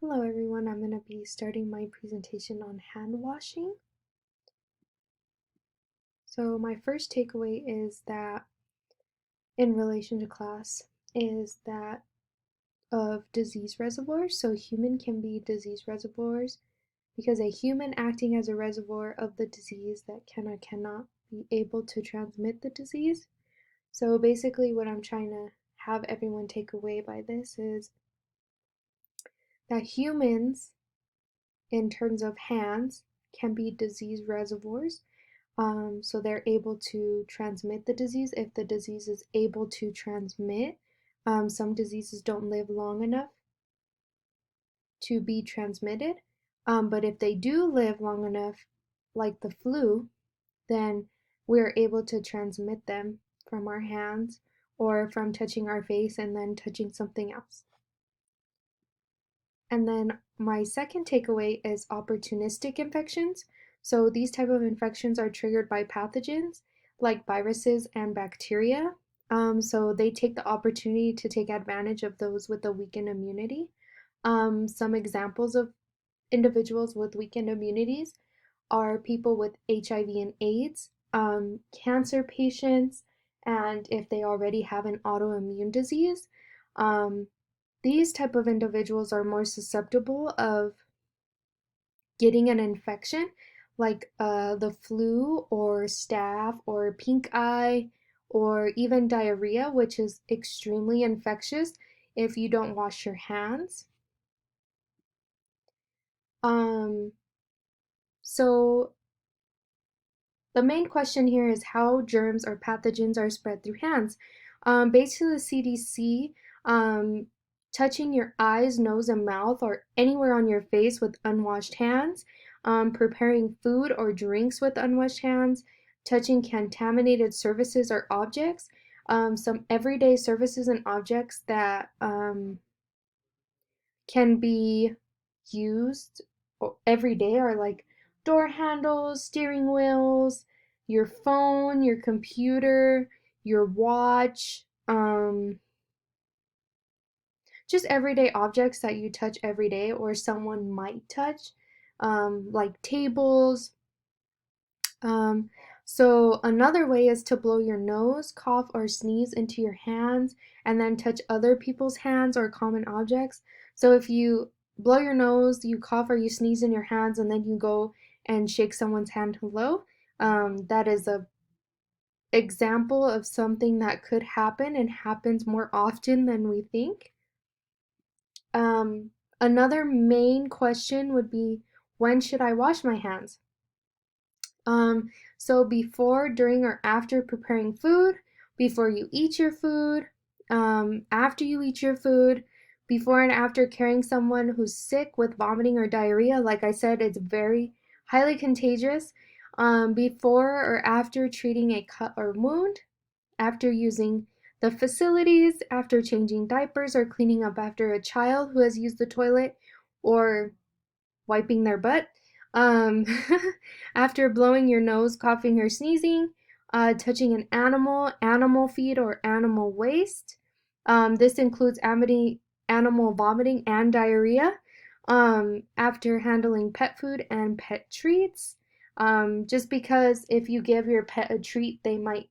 Hello everyone, I'm going to be starting my presentation on hand washing. So my first takeaway is that in relation to class is that of disease reservoirs. So human can be disease reservoirs because a human acting as a reservoir of the disease that can or cannot be able to transmit the disease. So basically what I'm trying to have everyone take away by this is that humans in terms of hands can be disease reservoirs. So they're able to transmit the disease if the disease is able to transmit. Some diseases don't live long enough to be transmitted, but if they do live long enough, like the flu, then we're able to transmit them from our hands or from touching our face and then touching something else. And then my second takeaway is opportunistic infections. So these type of infections are triggered by pathogens like viruses and bacteria. So they take the opportunity to take advantage of those with a weakened immunity. Some examples of individuals with weakened immunities are people with HIV and AIDS, cancer patients, and if they already have an autoimmune disease. Um, these type of individuals are more susceptible of getting an infection like the flu or staph or pink eye or even diarrhea, which is extremely infectious if you don't wash your hands. Um, so the main question here is how germs or pathogens are spread through hands. Basically, the CDC, touching your eyes, nose, and mouth, or anywhere on your face with unwashed hands, preparing food or drinks with unwashed hands, touching contaminated surfaces or objects. Some everyday surfaces and objects that can be used every day are like door handles, steering wheels, your phone, your computer, your watch, just everyday objects that you touch every day or someone might touch, like tables. Um, so another way is to blow your nose, cough, or sneeze into your hands and then touch other people's hands or common objects. So if you blow your nose, you cough or you sneeze in your hands and then you go and shake someone's hand hello, that is a example of something that could happen and happens more often than we think. Um, Another main question would be, when should I wash my hands? So before, during, or after preparing food, before you eat your food, after you eat your food, before and after caring someone who's sick with vomiting or diarrhea. Like I said, it's very highly contagious. Before or after treating a cut or wound, after using the facilities, after changing diapers or cleaning up after a child who has used the toilet, or wiping their butt. Um, After blowing your nose, coughing, or sneezing, touching an animal, animal feed, or animal waste. This includes animal vomiting and diarrhea. After handling pet food and pet treats. Just because if you give your pet a treat, they might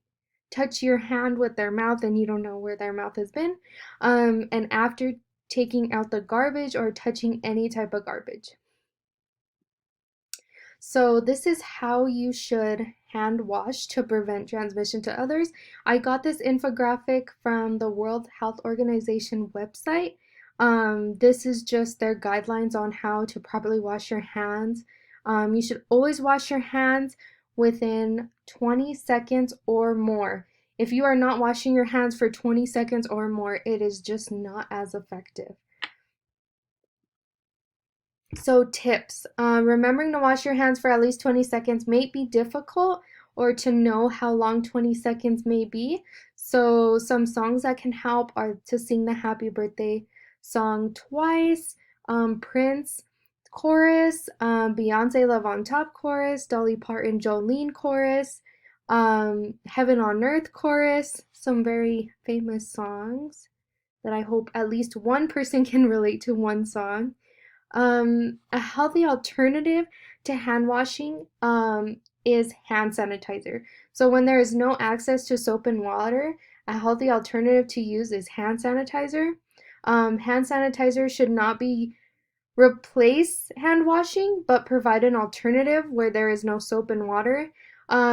touch your hand with their mouth and you don't know where their mouth has been. And after taking out the garbage or touching any type of garbage. So this is how you should hand wash to prevent transmission to others. I got this infographic from the World Health Organization website. This is just their guidelines on how to properly wash your hands. You should always wash your hands within 20 seconds or more. If you are not washing your hands for 20 seconds or more, it is just not as effective. So tips, remembering to wash your hands for at least 20 seconds may be difficult or to know how long 20 seconds may be. So some songs that can help are to sing the happy birthday song twice, Prince chorus, Beyonce Love on Top chorus, Dolly Parton Jolene chorus, Heaven on Earth chorus, some very famous songs that I hope at least one person can relate to one song. A healthy alternative to hand washing is hand sanitizer. So when there is no access to soap and water, a healthy alternative to use is hand sanitizer. Hand sanitizer should not be replace hand washing, but provide an alternative where there is no soap and water.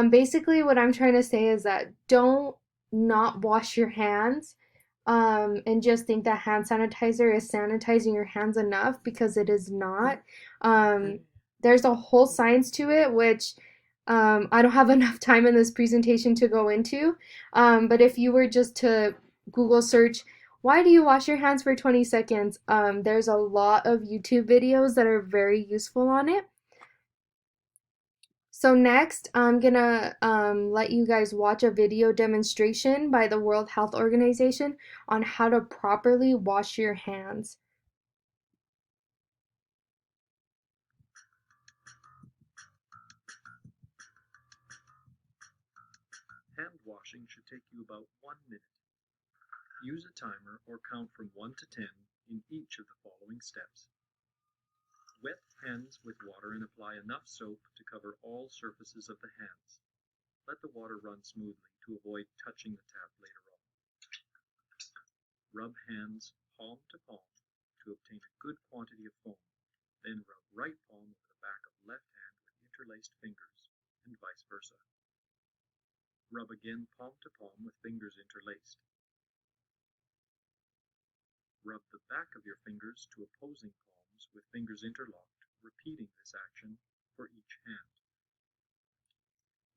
Basically, what I'm trying to say is that don't not wash your hands and just think that hand sanitizer is sanitizing your hands enough because it is not. Um, there's a whole science to it, which I don't have enough time in this presentation to go into. But if you were just to Google search, why do you wash your hands for 20 seconds? There's a lot of YouTube videos that are very useful on it. So next, I'm gonna let you guys watch a video demonstration by the World Health Organization on how to properly wash your hands. Hand washing should take you about 1 minute. Use a timer or count from 1 to 10 in each of the following steps. Wet hands with water and apply enough soap to cover all surfaces of the hands. Let the water run smoothly to avoid touching the tap later on. Rub hands palm to palm to obtain a good quantity of foam. Then rub right palm over the back of left hand with interlaced fingers, and vice versa. Rub again palm to palm with fingers interlaced. Rub the back of your fingers to opposing palms with fingers interlocked, repeating this action for each hand.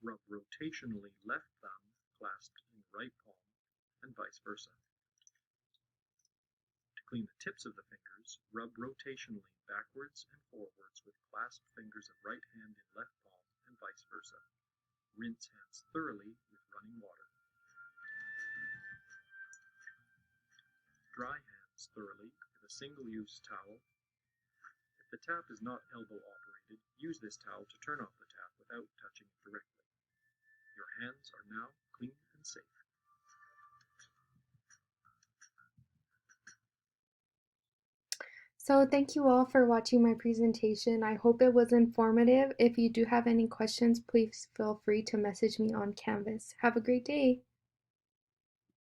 Rub rotationally left thumb clasped in right palm, and vice versa. To clean the tips of the fingers, rub rotationally backwards and forwards with clasped fingers of right hand in left palm, and vice versa. Rinse hands thoroughly with running water. Dry hands thoroughly with a single-use towel. If the tap is not elbow operated, use this towel to turn off the tap without touching it directly. Your hands are now clean and safe. So thank you all for watching my presentation. I hope it was informative. If you do have any questions, please feel free to message me on Canvas. Have a great day.